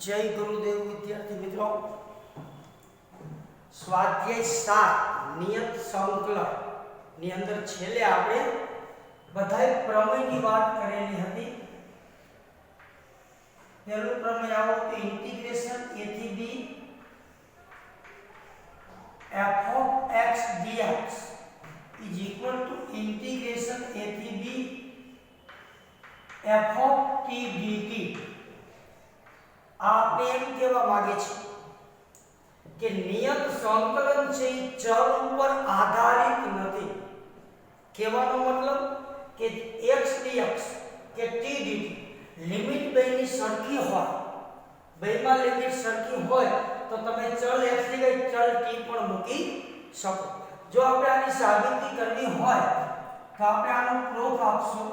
जय गुरुदेव विद्यार्थी मित्रों। स्वाध्याय 7 नियत संकलन ની અંદર છેલ્લે આપણે બધાય પ્રમેયની વાત કરેલી હતી। પહેલું પ્રમેય આવો તો ઇન્ટિગ્રેશન a થી b f of x dx is equal to integration a થી b f of t dt। આપણે એમ કહેવા માંગે છે કે નિયત સંકલન છે એ ચલ ઉપર આધારિત નથી। કહેવાનો મતલબ કે x dx કે t dt લિમિટ બેની સરખી હોય, બેમાં લિમિટ સરખી હોય તો તમે ચલ x જગ્યાએ ચલ t પણ મૂકી શકો। જો આપણે આની સાબિતી કરવી હોય તો આપણે આનો પ્રૂફ આપશું।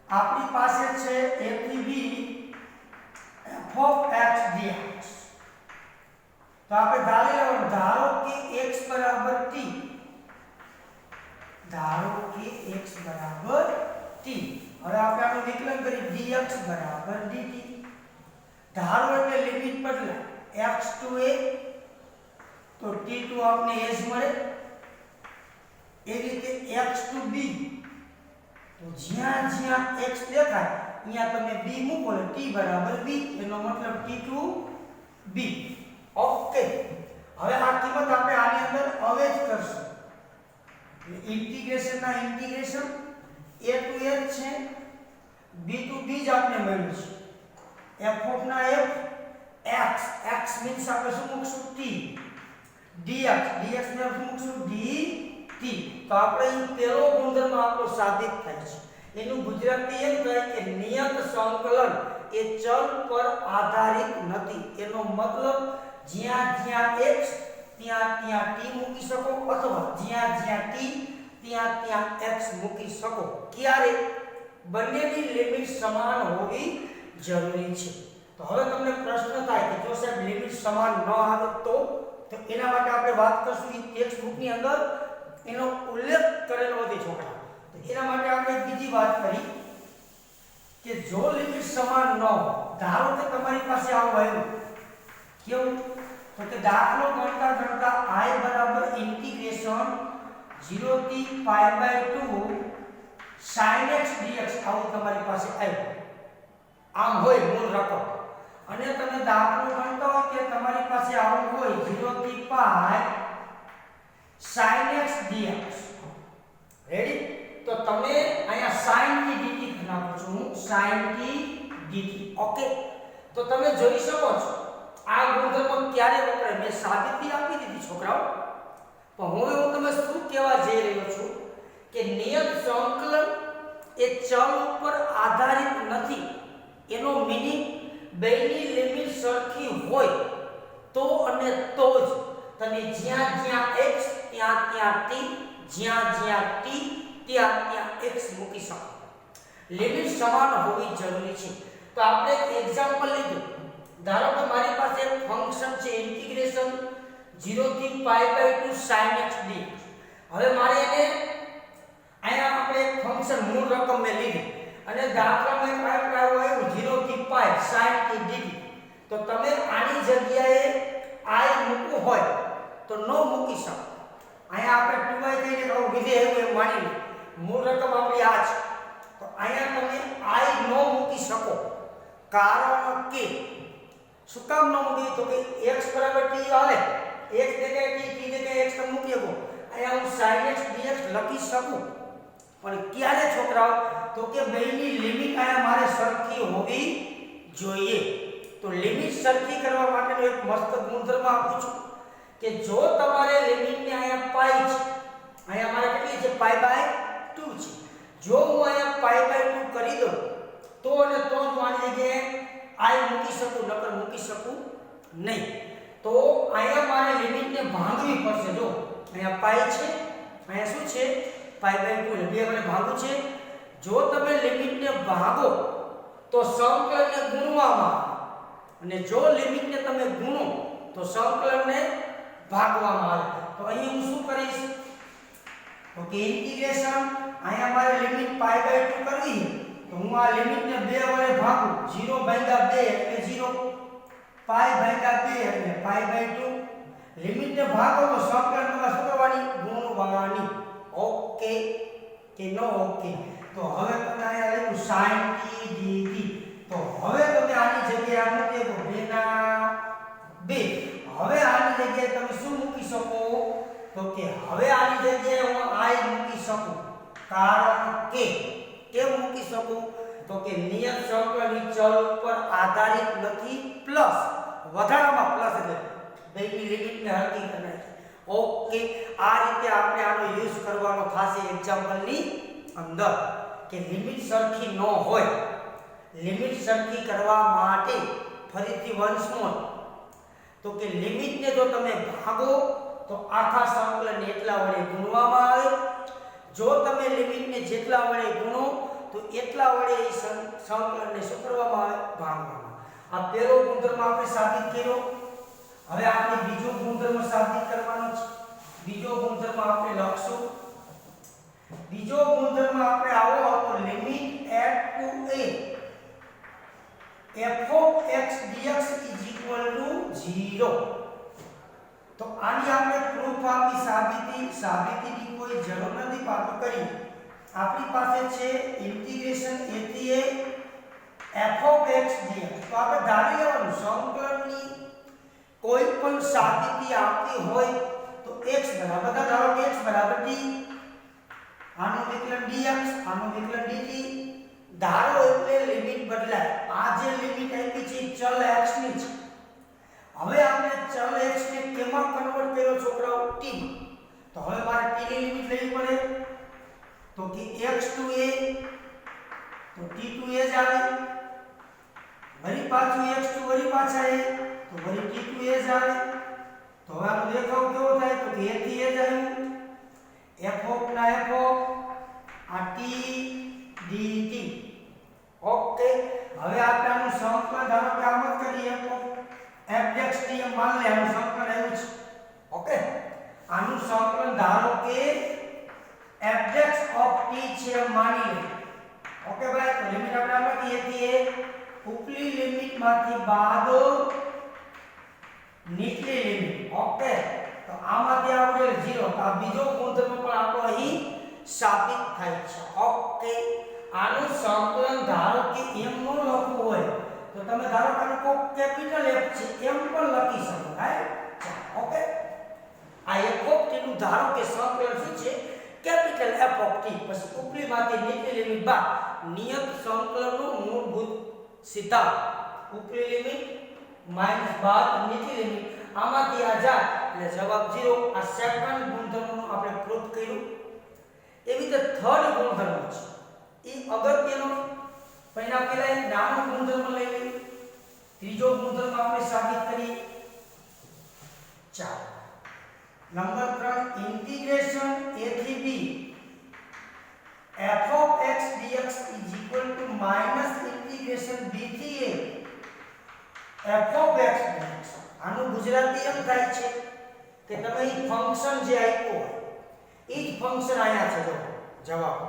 આપણી પાસે છે a થી b f of x dx। તો આપણે ધારો કે x બરાબર t, ધારો કે x બરાબર t। હવે આપણે આનું વિકલન કરી dx બરાબર dt। ધારો એટલે લિમિટ બદલાય x to a તો t to આપને a જ મળે। એ રીતે x to b तो જ્યાં જ્યાં x દેખાય અહીંયા તમે b મૂકો એટલે t બરાબર b, એનો મતલબ t to b। ઓકે, હવે આ કિંમત આપણે આની અંદર અવેજ કરશું। ઇન્ટિગ્રેશન ના ઇન્ટિગ્રેશન a to h છે, b to b જ આપણે મળ્યું છે। f of ના f x, x મીન્સ આપણે શું મૂકશું t, dx, dx ને શું મૂકશું dt। તો આપણે અહીં પહેલો ગુણધર્મ આપણો સાબિત થાય છે। એનું ગુજરાતી એમ કહે કે નિયત સંકલન એ ચલ પર આધારિત નથી। એનો મતલબ જ્યાં જ્યાં x ત્યાં ત્યાં t મૂકી શકો અથવા જ્યાં જ્યાં t ત્યાં ત્યાં x મૂકી શકો। ક્યારે? બંનેની લિમિટ સમાન હોવી જરૂરી છે। તો હવે તમને પ્રશ્ન થાય કે જો સાહેબ લિમિટ સમાન ન આવે તો એના માટે આપણે વાત કરશું એ ટેક્સ્ટ બુકની અંદર એનો ઉલ્લેખ કરેલો હતી છોકરા। તો એના માટે આપણે બીજી વાત કરી કે જો લિમિટ સમાન ન હોય, ધારો કે તમારી પાસે આવું આવ્યું કેવું તો કે દાખલો ગણતા ગણતા i બરાબર ઇન્ટિગ્રેશન 0 થી π/2 sin x dx આવું તમારી પાસે આવ્યું। આમ હોય મૂળ રકમ અને તમે દાખલો ગણતા હોય કે તમારી પાસે આવું હોય 0 થી π sin x dx। રેડી? તો તમે અહીંયા sin t dt નાખું છું હું, sin t dt। ઓકે, તો તમે જોઈ શકો છો આ ગુણધર્મ ક્યારે વપરાય, મેં સાબિતી આપી દીધી છોકરાઓ। પણ હવે હું તમને શું કહેવા જઈ રહ્યો છું કે નિયત સંકલન એ ચલ ઉપર આધારિત નથી। એનો મીનિંગ બેની લિમિટ સરખી હોય તો અને તો જ તમે જ્યાં જ્યાં x ત્યાં ત્યાં t, જ્યાં જ્યાં t ત્યાં ત્યાં x મૂકી શકો। લિમિટ સમાન હોવી જરૂરી છે। તો આપણે એક એક્ઝામ્પલ લીધું। ધારો કે મારી પાસે એક ફંક્શન છે ઇન્ટિગ્રેશન 0 થી π/2 sin x dx। હવે મારે એને અહીંયા આપણે એક ફંક્શન મૂળ રકમ મે લીધી અને દાખલામાં એક આવ્યું 0 થી π sin t dt। તો તમે આની જગ્યાએ i મૂકવું હોય તો ન મૂકી શકો। અહીંયા આપણે 2i કહીને કહું વિધેય એવું એમ માની લો, મૂળ રકમ આપણી આ છે તો અહીંયા તમે i ન મૂકી શકો। કારણ કે શું કામ ન મૂકી તો કે x બરાબર t આવે, x જગ્યાએ t, t જગ્યાએ x તમે મૂકી શકો। અહીંયા હું sin x dx લખી શકું પણ ક્યારે છોકરાઓ તો કે બેની લિમિટ અહીંયા મારે સરખી હોવી જોઈએ। તો લિમિટ સરખી કરવા માટેનો એક મસ્ત ગુણધર્મ આપું છું કે જો તમારે લિમિટને અહીંયા π છે, અહીંયા મારે કેટલી છે π/2 છે, જો હું અહીંયા π/2 કરી દઉં તો અને તો જ આની જગ્યાએ i મૂકી શકું, નકર મૂકી શકું નહીં। તો અહીંયા મારે લિમિટને ભાંગવી પડશે। જો અહીંયા π છે, અહીંયા શું છે π/2 એટલે બે વડે ભાગવું છે। જો તમે લિમિટને ભાગો તો સંકલનને ગુણવામાં અને જો લિમિટને તમે ગુણો તો સંકલનને ભાગવામાં આવે। તો અહીં હું શું કરીશ તો કે ઇન્ટિગ્રેશન અહીંયા મારે લિમિટ π/2 કરવી તો હું હું આ લિમિટને 2 વડે ભાગું 0 ભાગ્યા 2 એટલે 0 પાઈ ભાગ્યા 2 એટલે પાઈ બાય 2 લિમિટને ભાગો તો સંકલનમાં શું કરવાની ગુણવાની ઓકે કે નો ઓકે તો હવે તમે અહીંયા લખ્યું sin t dt તો હવે તમે આની જગ્યાએ આ મૂકી દો 2 ના 2 હવે આની જગ્યાએ તમે શું મૂકી શકો તો કે હવે આની જગ્યાએ હું i મૂકી શકું કારણ કે કેમ મૂકી શકું તો કે નિયત સંકલનની ચલ ઉપર આધારિત નથી પ્લસ વધારામાં પ્લસ એટલે બેની લિમિટને હરકી કરે છે ઓકે આ રીતે આપણે આનો યુઝ કરવાનો થશે એક્ઝામ્પલની અંદર કે લિમિટ સરખી ન હોય લિમિટ સરખી કરવા માટે ફરીથી વન્સ મોર તો કે લિમિટને જો તમે ભાગો તો આખા સંકલન એટલા વડે ગુણવામાં આવે જો તમે લિમિટને જેટલા વડે ગુણો તો એટલા વડે એ સંકલનને શું કરવામાં આવે ભાગવામાં આ પહેલો ગુણધર્મ આપણે સાબિત કર્યો હવે આપણે બીજો ગુણધર્મ સાબિત કરવાનો છે બીજો ગુણધર્મ આપણે લખશું બીજો ગુણધર્મ આપણે આવો હતો limit f to a f of x dx is equal to 0 તો આની આપણે પ્રૂફ આપી સાબિતીની કોઈ જરૂર નથી પાછો કરી આપણી પાસે છે ઇન્ટિગ્રેશન a થી a f of x dx તો આપણે ધારી લેવાનું સંકલનની કોઈ પણ સાબિતી આપી હોય તો x બરાબર ધારો કે x બરાબર t આનું વિકલન dx આનું વિકલન dt ધારો એટલે લિમિટ બદલાય આ જે લિમિટ આપી છે ચલ x ની છે હવે આપણે ચલ x ને કેમાં કન્વર્ટ કર્યો છોકરાઓ t તો હવે મારે t ની લિમિટ લેવી પડે તો કે x to a તો t to a જ આવે વળી પાછું x to વળી પાછા a તો વળી t to a જ આવે તો હવે આનો દેખાવ કેવો થાય તો a થી a જ આવ્યું f of ના f of આ t dt ઓકે હવે આપણે આનું સંકલન ધારો કે આમ જ કરીએ f of f dx t માન લે આનું સંકલન આવ્યું છે ઓકે આનું સંકલન ધારો કે f dx of t છે માની લે ઓકે ભાઈ તો લિમિટ આપણે આમાં કીએ છીએ ઉપલી લિમિટ માંથી બાદ નીચલી લિમિટ ઓકે તો આમાંથી આપણે 0 તો આ બીજો ગુણધર્મ પણ આપણો અહીં સાબિત થાય છે ઓકે આનું સંકલન ધારો કે એમ નો લખવું હોય તો તમે ધારો કે કોઈ કેપિટલ f છે એમ પણ લખી શકો રાઈટ ઓકે આ f of t નું ધારો કે સંકલન શું છે કેપિટલ f of t પછી ઉપલીમાંથી નીચલી લિમિટ બાદ નિયત સંકલનનો મૂળભૂત સિદ્ધાંત ઉપલી લિમિટ માઈનસ બાદ નીચલી લિમિટ આમાંથી આ જાય એટલે જવાબ 0 આ સેકન્ડ ગુણધર્મનો આપણે પ્રૂફ કર્યું એવી રીતે થર્ડ ગુણધર્મ છે એ અગત્યનો પહેલા પેલા એક નાનો ગુણધર્મ લઈ લઈએ ત્રીજો ગુણધર્મ આપણે સાબિત કરીએ ચાલો નંબર 3 ઇન્ટિગ્રેશન a થી b f of x dx is equal to minus integration b થી a f of x dx આનું ગુજરાતી એમ થાય છે કે તમે એ ફંક્શન જે આપ્યું હોય એ જ ફંક્શન આયા છે જવાબ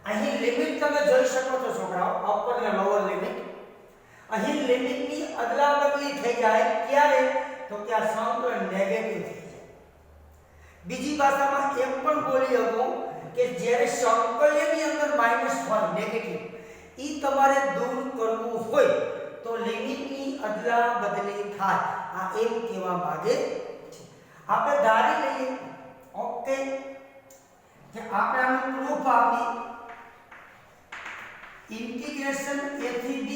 અહીં લિમિટ તમે જોઈ શકો છો છોકરાઓ અપર અને લોઅર લિમિટ અહીં લિમિટની અદલાબદલી થઈ જાય ત્યારે તો કે આ સંકલન નેગેટિવ થઈ જાય બીજી ભાષામાં એમ પણ બોલી શકો કે જ્યારે સંકલનની અંદર માઈનસ હોય નેગેટિવ ઈ તમારે દૂર કરવું હોય તો લિમિટની અદલાબદલી થાય આ એમ કહેવા માંગે છે આપણે ધારી લઈએ ઓકે કે આપણે આનું પ્રૂફ આપી इंटीग्रेशन a થી b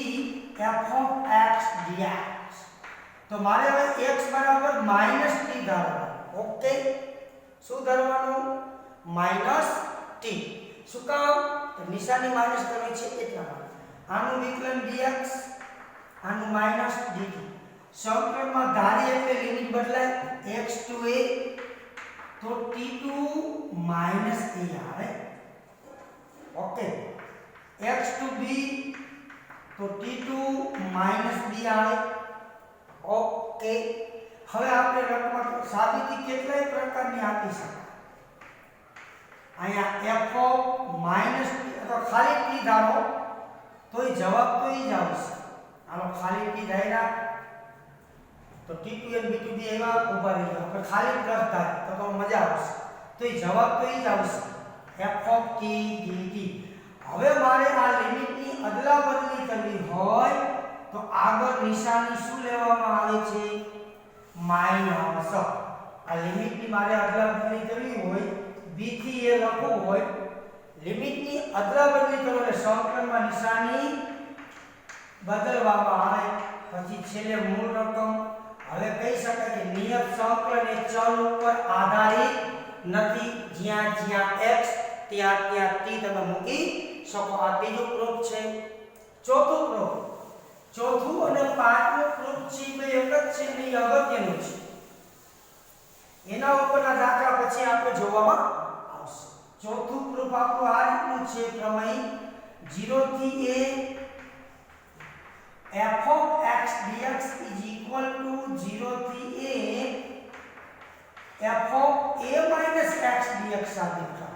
f of x dx તો મારે હવે x બરાબર -t ધારવાનું ઓકે શું ધારવાનું -t શું કામ તો નિશાની માઈનસ કરવી છે એટલા માટે આનું વિકલન dx આનું -dt સંકલનમાં ધારી એટલે લિમિટ બદલાય x to a તો t to -a આવે ઓકે x to b તો t to -b આવે ઓકે હવે આપણે રકમ સાબિતી કેટલાય પ્રકારની આપી શકાય અહીંયા f of -t અથવા ખાલી t ધારો તો એ જવાબ તો એ જ આવશે. આનો ખાલી ટી ધાર્યા તો T2 અને B2 બે એવા ઊભા રહી ગયા. આપણે ખાલી પ્લસ ધાર તો મજા આવશે. તો એ જવાબ તો એ જ આવશે f of t dt. હવે મારે આ લિમિટની અદલા બદલી કરવી હોય તો આગળ નિશાની શું લેવામાં આવે છે? માઈનસ. આ લિમિટની મારે અદલા બદલી કરવી હોય b થી a લખવું હોય, લિમિટની અદલા બદલી કરો એટલે સંકલનમાં નિશાની બદલવામાં આવે, પછી છેલ્લે મૂળ રકમ. હવે કહી શકાય કે નિયત સંકલન એ ચલ ઉપર આધારિત નથી. જ્યાં જ્યાં x ત્યાં ત્યાં t તમે મૂકી શકો. આ ત્રીજું પ્રૂફ છે. ચોથું પ્રૂફ, ચોથું અને પાંચમું પ્રૂફ છે બે એક જ છે ને એ અગત્યનું છે. એના ઉપરના દાખલા પછી આપણે જોવામાં આવશે. ચોથું પ્રૂફ આપણું આ રીતનું છે પ્રમેય 0 થી a f of x dx is equal to 0 થી a f of a minus x dx સાબિત કરો.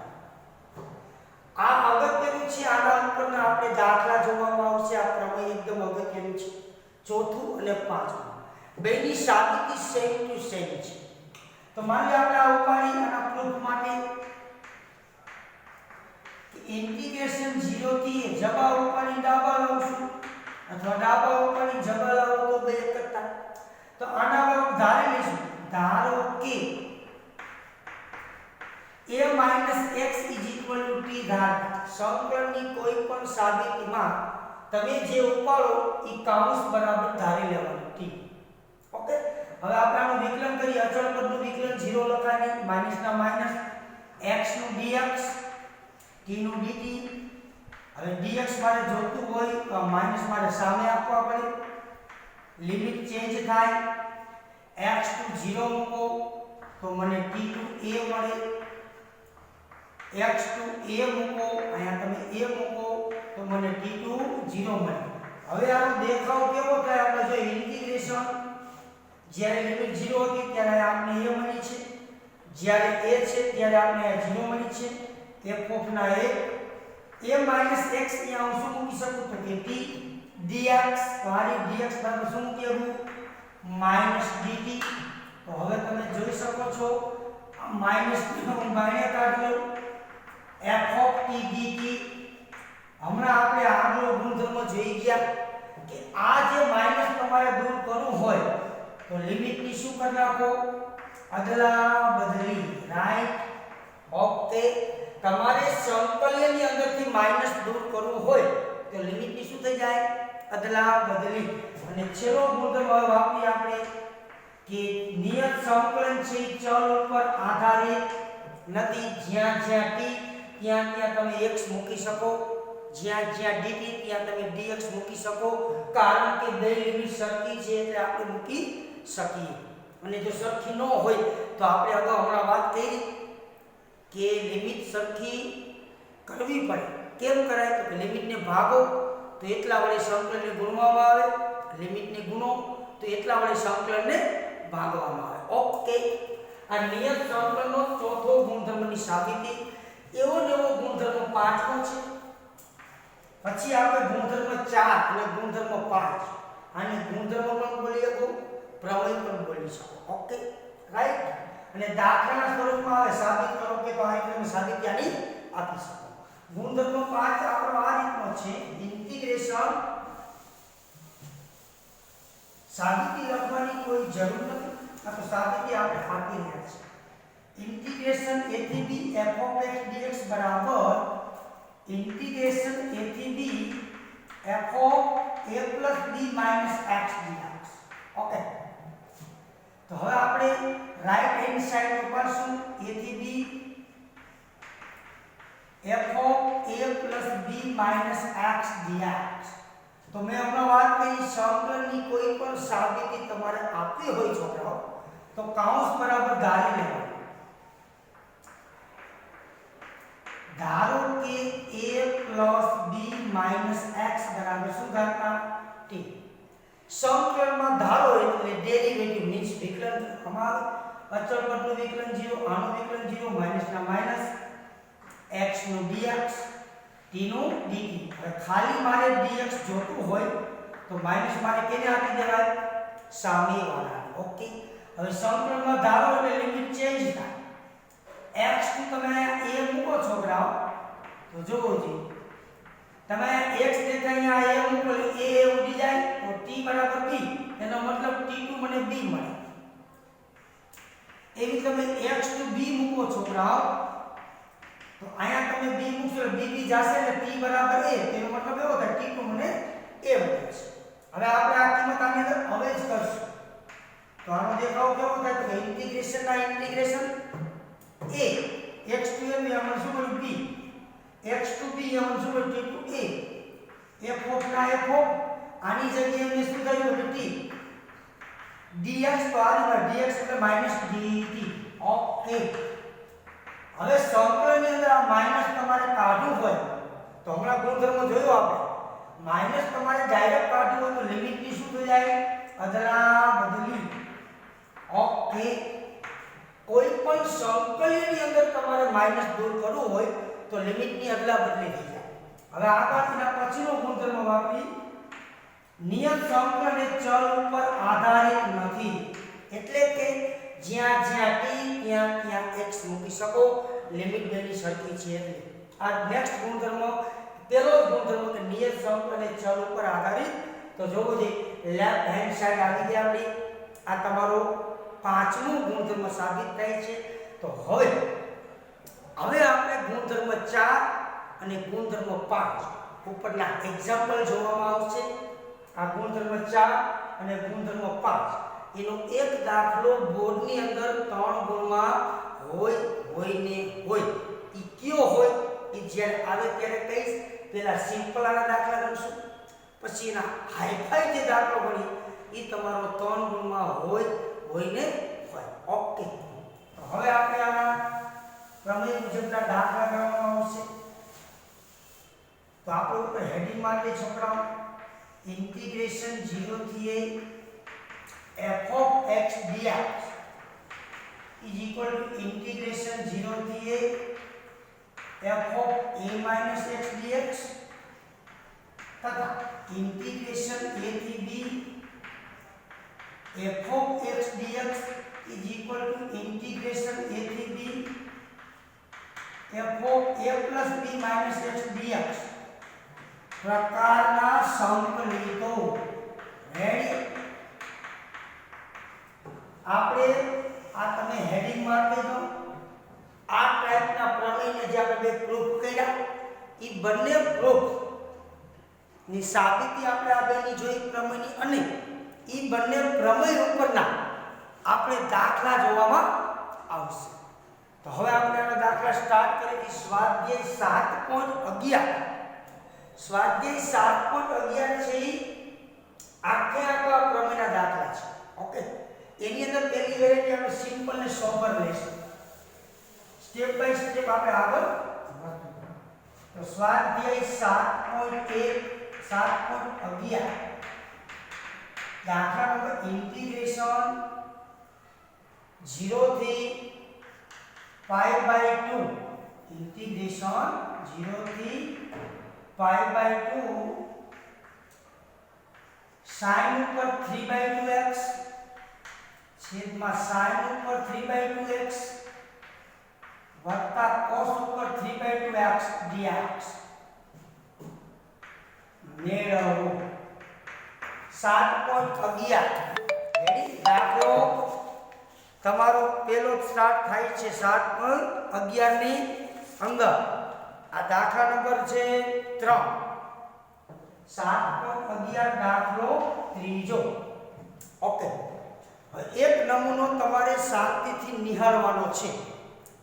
આ અગત્યનું છે. આના ઉપરના આપણે દાખલા જોવામાં આવશે. આ પ્રમેય એકદમ અગત્યનું છે. ચોથું અને પાંચમું બેની સાબિતી સેમ ટુ સેમ છે. તો માની આપણે આ ઉપાડી આના પ્રૂફ માટે ઇન્ટિગ્રેશન 0 થી a જબા ઉપાડી ડાબા લાવશું અથવા ડાબા ઉપાડી જબા લાવો તો બે એક જ થાય. તો આના પર ધારી લઈશું. ધારો કે a x t ધાર સંકલનની કોઈ પણ સાબિતીમાં તમે જે ઉપાડો એ કાઉન્સ બરાબર ધારી લેવાનું t. ઓકે, હવે આપણે આનું વિકલન કરીએ. અચળ પદનું વિકલન 0 લખાય માઈનસ ના માઈનસ x નું dx t નું dt. હવે dx મારે જોતું હોય તો માઈનસ મારે સામે આપવા પડે. લિમિટ ચેન્જ થાય. x to 0 મૂકો તો મને t to a મળે. x to a મૂકો, અહીંયા તમે a મૂકો તો મને t to 0 મળે. હવે આનો દેખાવ કેવો થાય? આપણે જો ઇન્ટિગ્રેશન જ્યારે લિમિટ 0 હતી ત્યારે આપણે a મળી છે, જ્યારે a છે ત્યારે આપણે 0 મળી છે. f of ના a minus x અહીંયા હું શું મૂકી શકું તો કે t dx. તો આની dx બરાબર શું મૂકી શકું? Minus dt. તો હવે તમે જોઈ શકો છો આ માઈનસ ને હું બાયણે કાઢી લઉં. f of t dt. હમણાં આપણે આગળ ગુણધર્મ જોઈ ગયા કે આ જે માઈનસ તમારે દૂર કરવું હોય તો લિમિટની શું કરી નાખો? અદલા બદલી. રાઈટ? ઓકે, તમારે સંકલનની અંદરથી માઈનસ દૂર કરવું હોય તો લિમિટની શું થઈ જાય? અદલા બદલી. અને છેલ્લો ગુણધર્મ હવે વાપરી આપણે કે નિયત સંકલન છે ચલ ઉપર આધારિત નથી. જ્યાં જ્યાં t ત્યાં ત્યાં તમે x મૂકી શકો, જ્યાં જ્યાં dt ત્યાં તમે dx મૂકી શકો, કારણ કે બે લિમિટ સરખી છે એટલે આપણે મૂકી શકીએ. અને જો સરખી ન હોય તો આપણે અગાઉ હમણાં વાત કરી કે લિમિટ સરખી કરવી પડે. કેમ કરાય? તો કે લિમિટને ભાગો તો એટલા વડે સંકલનને ગુણવામાં આવે, લિમિટને ગુણો તો એટલા વડે સંકલનને ભાગવામાં આવે. ઓકે, આ નિયત સંકલનનો ચોથો ગુણધર્મની સાબિતી. એવો ને એવો ગુણધર્મ પાંચમો છે. પછી આપણે ગુણધર્મ 4 અને ગુણધર્મ 5. આને ગુણધર્મ પણ બોલી શકો, પ્રમેય પણ બોલી શકો. Okay, right? અને દાખલાના સ્વરૂપમાં આવે સાબિત કરો કે તો આ તમે સાબિતી આની આપી શકો. ગુણધર્મ 5 આપણો આ રીતનો છે. ઇન્ટિગ્રેશન સાબિતી લખવાની કોઈ જરૂર નથી, આ તો સાબિતી આપણે આપી રહ્યા છીએ. ઇન્ટિગ્રેશન a થી b f of x dx બરાબર ઇન્ટિગ્રેશન a થી b f of a plus b minus x dx. Okay, તો હવે આપણે રાઈટ હેન્ડ સાઈડ ઉપર શું a થી b f of a plus b minus x dx. તો મેં હમણાં વાત કરી સંકલનની કોઈ પણ સાબિતી તમારે આપવી હોય છોકરાઓ તો કાઉન્સ બરાબર ધારી લેવાનું. ધારો કે a plus b minus x બરાબર શું ધારતા? t. સંકલનમાં ધારો એટલે ડેરિવેટિવ મીન્સ વિકલન કરવામાં આવે. અચળ પદનું વિકલન 0, આનું વિકલન 0, માઈનસ ના માઈનસ x નું dx. t નું dt. હવે ખાલી મારે dx જોતું હોય તો માઈનસ મારે કેને આપી દેવાય? સામેવાળા. ઓકે. હવે સંકલનમાં ધારો એટલે લિમિટ ચેન્જ થાય. x નું તમે a મૂકો છોકરાઓ તો જોવો જી તમે x દેખાય અહીંયા a મૂકો એટલે a ઉડી જાય તો t બરાબર b, એનો મતલબ t2 મને b મળે. એવી તમે x to b મૂકો છોકરાઓ તો અહીંયા તમે b મૂકશો એટલે b જશે એટલે t બરાબર a, તેનો મતલબ એવો થાય t2 મને a મળે છે. હવે આપણે આ કિંમત આની અંદર અવેજ કરશું તો આનો દેખાવ કેવો થાય? તો ઇન્ટિગ્રેશન ના integration a x to a એમાં શું મળ્યું b, x to b એમાં શું મળ્યું t to a, f of ના f of આની જગ્યાએ મેં શું કર્યું એટલે t dx તો આ dx એટલે માઈનસ dt. ઓકે. હવે સંકલનની અંદર આ માઈનસ તમારે કાઢવું હોય તો હમણાં ગુણધર્મ જોયો આપણે, માઈનસ તમારે ડાયરેક્ટ કાઢવું હોય તો લિમિટ ની શું થઈ જાય? અદલા બદલી. ઓકે. કોઈ પણ સંકલનની અંદર તમારે માઈનસ દૂર કરવું હોય તો લિમિટ ની અદલા બદલી થઈ જાય. હવે આગળના પછીનો ગુણધર્મ વાપરી નિયત સંકલન એ ચલ ઉપર આધારિત નથી, એટલે કે જ્યાં જ્યાં t ત્યાં ત્યાં x મૂકી શકો, લિમિટ બેની સરખી છે. એટલે આ નેક્સ્ટ ગુણધર્મ પેલો ગુણધર્મ કે નિયત સંકલન એ ચલ ઉપર આધારિત. તો જોવો જે લેફ્ટ હેન્ડ સાઈડ આવી ગઈ આપણી, આ તમારો પાંચમો ગુણધર્મ સાબિત થાય છે. તો હવે આપણે ગુણધર્મ 4 અને ગુણધર્મ 5 ઉપરના એક્ઝામ્પલ જોવામાં આવશે. આ ગુણધર્મ 4 અને ગુણધર્મ 5 એનો એક દાખલો બોર્ડની અંદર 3 ગુણમાં હોય એ કયો હોય એ જ્યારે આવે ત્યારે કહીશ. પહેલા સિમ્પલ આના દાખલા ગણશું, પછી એના હાઈફાઈ જે દાખલો ગણી એ તમારો 3 ગુણમાં હોય. ઓકે. તો હવે આપણે આના પ્રમેય મુજબના દાખલા ગણવામાં આવશે. તો આપણે ઉપર હેડિંગ માટે છોકરાઓ integration 0 થી a f of x dx is equal to integration 0 થી a f of a minus x dx તથા integration a થી b f of x dx is equal to integration a થી b f of a plus b minus x dx પ્રકારના સંકલિતો. Ready? આપણે આ તમે heading માર દેજો. આ ટાઈપના પ્રમેયને જે આપણે બે પ્રૂફ કર્યા એ બંને પ્રૂફ ની સાબિતી આપણે આ બેની જોઈ પ્રમેયની, અને એ બંને પ્રમેય ઉપરના આપણે દાખલા જોવામાં આવશે. તો હવે આપણે આના દાખલા સ્ટાર્ટ કરીએ. સ્વાધ્યાય 7.11 સ્વાધ્યાય 7.11 છે એ આખે આખા પ્રમેયના દાખલા છે. ઓકે. એની અંદર પહેલી વેરાયટી આપણે સિમ્પલ ને સોબર લેશું. સ્ટેપ બાય સ્ટેપ આપણે આગળ વધીશું. તો સ્વાધ્યાય 7.11 દાખલા નંબર ઇન્ટિગ્રેશન 0 થી π/2 ઇન્ટિગ્રેશન 0 થી π/2 sin ઉપર 3/2x છેદમાં sin ઉપર 3/2x વત્તા cos ઉપર 3/2x dx મેળવો. 7.11 રેડી? દાખલો તમારો પેલો સ્ટાર્ટ થાય છે 7.11 ની અંદર. આ દાખલા નંબર છે 3. 7.11 દાખલો ત્રીજો. ઓકે. એક નમૂનો તમારે શાંતિથી નિહાળવાનો છે.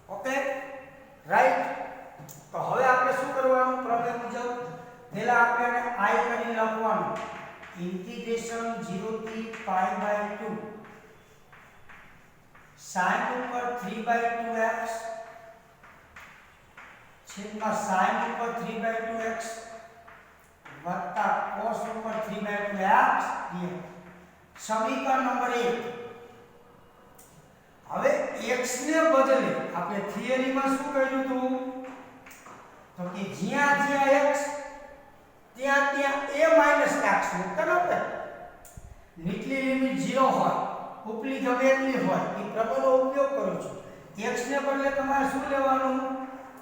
Okay, right? તો હવે આપણે શું કરવાનું? પ્રમેય મુજબ પહેલા આપણે આને i કરીને લખવાનું. ઇન્ટિગ્રેશન 0 થી π/2 sin ઉપર 3/2x છેદમાં sin ઉપર 3/2x વત્તા cos ઉપર 3/2x dx. સમીકરણ નંબર 1. હવે x ને બદલે આપણે થિયરીમાં શું કહ્યું હતું? તો કે જ્યાં જ્યાં x ત્યાં ત્યાં a x મૂકતા આપણે નીચલી લિમિટ 0 હોય ઉપલી ગમે એટલી હોય એ પ્રમેયનો ઉપયોગ કરું છું. x ને બદલે તમારે શું લેવાનું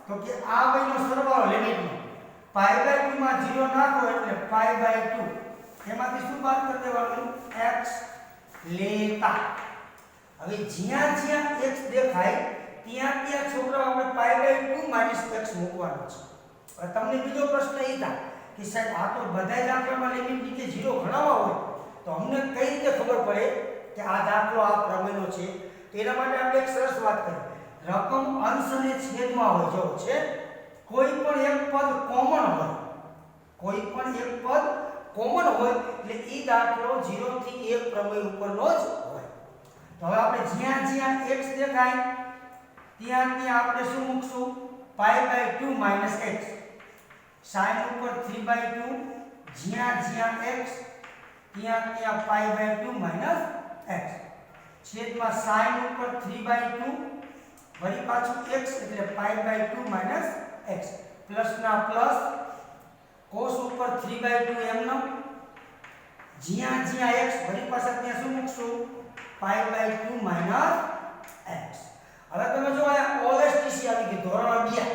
તો કે આ બેનો સરવાળો લિમિટનો π/2 માં 0 નાખો એટલે π/2 એમાંથી શું બાદ કરી દેવાનું x લેતા. હવે જ્યાં જ્યાં x દેખાય ત્યાં ત્યાં છોકરાઓ આપણે π/2 x મૂકવાનો છે. હવે તમને બીજો પ્રશ્ન એ થાય કે સાહેબ આ તો બધા દાખલામાં લિમિટ નીચે 0 ગણાવવા હોય તો અમને કઈ રીતે ખબર પડે કે આ દાખલો આ પ્રમેયનો છે? તેના માટે આપણે એક સરસ વાત કરી. રકમ અંશ અને છેદમાં હોય જો છે કોઈ પણ એક પદ કોમન હોય, કોઈ પણ એક પદ કોમન હોય એટલે એ દાખલો 0 થી 1 પ્રમેય ઉપરનો જ હોય. તો હવે આપણે જ્યાં જ્યાં x દેખાય ત્યાં ત્યાં આપણે શું મૂકશું π/2 x sin ઉપર 3/2 જ્યાં જ્યાં x ત્યાં ત્યાં π/2 x છેદમાં sin ઉપર 3/2 વળી પાછું x એટલે π/2 x પ્લસ ના પ્લસ cos ઉપર 3/2 એમનો જ્યાં જ્યાં x વળી પાછા ત્યાં શું મૂકશું π/2 x. હવે તમે જો આ OLSTC આવી ગઈ ધોરણ 11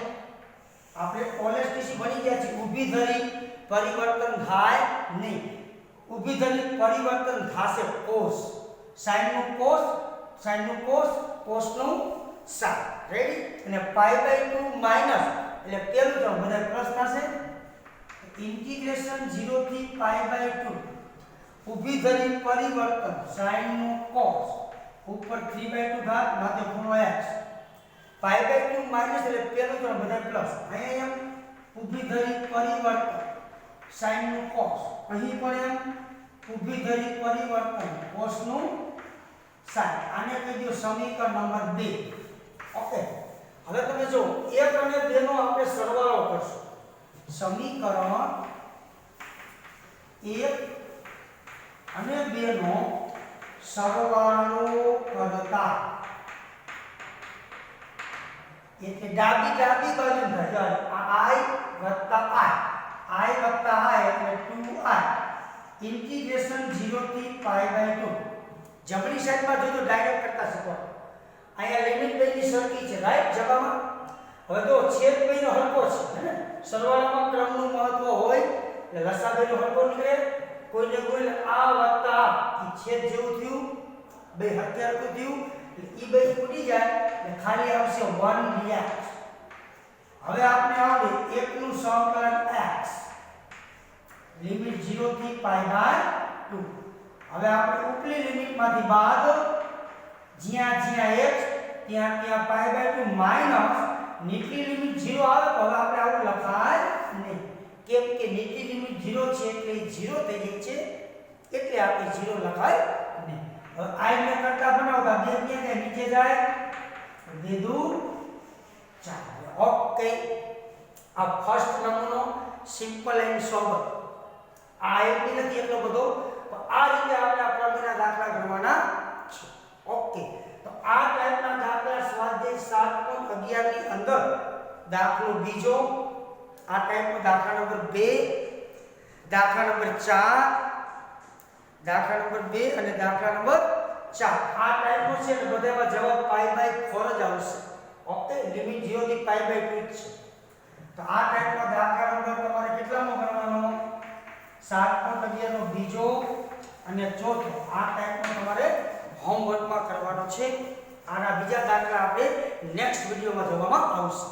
આપણે OLSTC બની ગયા છે. ઊભી ધરી પરિવર્તન થાય નહીં, ઊભી ધરી પરિવર્તન થશે cos sin નું cos sin નું cos cos નું sin રેડી અને π/2 માઈનસ એટલે પેલું ટર્મ બધા પ્લસ થશે ઇન્ટિગ્રેશન 0 થી π/2 ઊભી ધરી પરિવર્તન sin નું cos ઉપર 3/2 ઘાત માથે ખૂણો x π/2 માઈનસ એટલે પેલું ટર્મ બધા પ્લસ અહીંયા એમ ઊભી ધરી પરિવર્તન sin નું cos અહીં પણ એમ ઊભી ધરી પરિવર્તન cos નું sin. આને કહી દો સમીકરણ નંબર 2. ઓકે હવે તમે જો 1 અને 2 નો આપણે સરવાળો કરશું. સમીકરણ 1 અને 2 નો સરવાળો કરતા એટલે ડાબી બાજુ થાય i વત્તા i વત્તા i એટલે 2i ઇન્ટિગ્રેશન 0 થી π/2 જમણી સાઈડમાં જોજો ડાયરેક્ટ કરતા શીખો. અહીંયા લિમિટ બેની સરખી છે રાઈટ જવાબમાં. હવે જો છેદ બેનો હરકો છે હે ને સરવાળામાં ક્રમનું મહત્વ હોય એટલે લસા બેનો હરકો નીકળે કોઈને કોઈ આ વત્તા આ છેદ જેવું થયું બે હરકે હરકું થયું એટલે ઈ બે ઉડી જાય એટલે ખાલી આવશે 1 રિએક્ટ. હવે આપણે આવડે 1 નું સંકલન x લિમિટ 0 થી π/2. હવે આપણે ઉપલી લિમિટમાંથી બાદ જ્યાં જ્યાં x ત્યાં ત્યાં π/2 માઈનસ નીચલી લિમિટ 0 આવે તો હવે આપણે આવું લખાય નહીં કેમ કે નીચલી લિમિટ 0 છે એટલે 0 થઈ ગઈ છે એટલે આપણે 0 લખાય નહીં. હવે i ને કરતા બનાવતા 2 ક્યાં જાય નીચે જાય 2 દુ 4. ઓકે આ ફર્સ્ટ નમૂનો સિમ્પલ એન્ડ સોબર. આ એક નથી એટલો બધો આ રીતે આપણે આ પ્રમેયના દાખલા ગણવાના છે. ઓકે તો આ ટાઈપના દાખલા સ્વાધ્યાય 7.11 ની અંદર દાખલો બીજો આ ટાઈપનો દાખલા નંબર 2 દાખલા નંબર 4 દાખલા નંબર 2 અને દાખલા નંબર 4 આ ટાઈપનો છે એટલે બધામાં જવાબ π/4 જ આવશે. ઓકે લિમિટ 0 થી π/2 છે. તો આ ટાઈપનો દાખલા નંબર તમારે કેટલામો ગણવાનો 7.11 નો બીજો અને ચોથો આ ટાઈપનો તમારે હોમવર્કમાં કરવાનો છે. આના બીજા દાખલા આપણે નેક્સ્ટ વિડિયોમાં જોવામાં આવશે.